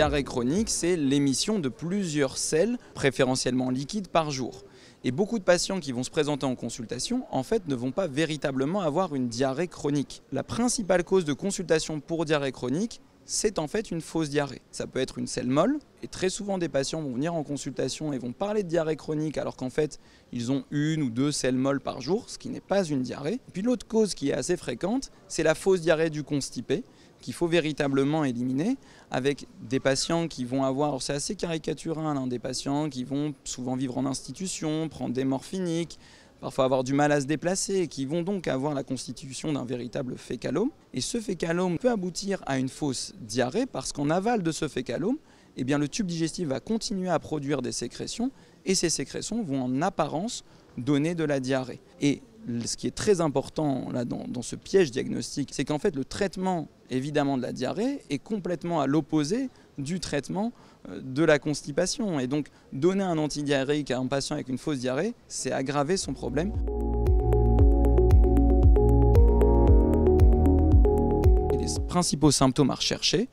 diarrhée chronique, c'est l'émission de plusieurs selles, préférentiellement liquides, par jour. Et beaucoup de patients qui vont se présenter en consultation, en fait, ne vont pas véritablement avoir une diarrhée chronique. La principale cause de consultation pour diarrhée chronique, c'est en fait une fausse diarrhée. Ça peut être une selle molle, et très souvent des patients vont venir en consultation et vont parler de diarrhée chronique alors qu'en fait, ils ont 1 ou 2 selles molles par jour, ce qui n'est pas une diarrhée. Et puis l'autre cause qui est assez fréquente, c'est la fausse diarrhée du constipé, qu'il faut véritablement éliminer, avec des patients qui vont avoir, c'est assez caricatural, des patients qui vont souvent vivre en institution, prendre des morphiniques, parfois avoir du mal à se déplacer, et qui vont donc avoir la constitution d'un véritable fécalome. Et ce fécalome peut aboutir à une fausse diarrhée parce qu'en aval de ce fécalome, eh bien, le tube digestif va continuer à produire des sécrétions, et ces sécrétions vont en apparence donner de la diarrhée. Et ce qui est très important là, dans ce piège diagnostique, c'est qu'en fait le traitement évidemment de la diarrhée est complètement à l'opposé du traitement de la constipation. Et donc donner un antidiarrhéique à un patient avec une fausse diarrhée, c'est aggraver son problème. Et les principaux symptômes à rechercher,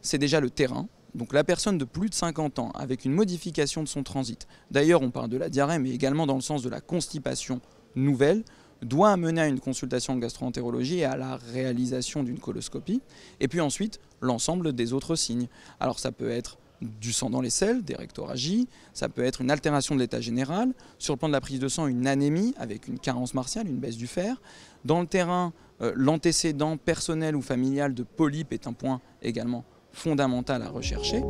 c'est déjà le terrain. Donc la personne de plus de 50 ans avec une modification de son transit, d'ailleurs on parle de la diarrhée mais également dans le sens de la constipation nouvelle, doit amener à une consultation de gastro-entérologie et à la réalisation d'une coloscopie. Et puis ensuite, l'ensemble des autres signes. Alors ça peut être du sang dans les selles, des rectorragies, ça peut être une altération de l'état général, sur le plan de la prise de sang, une anémie avec une carence martiale, une baisse du fer. Dans le terrain, l'antécédent personnel ou familial de polypes est un point également fondamental à rechercher.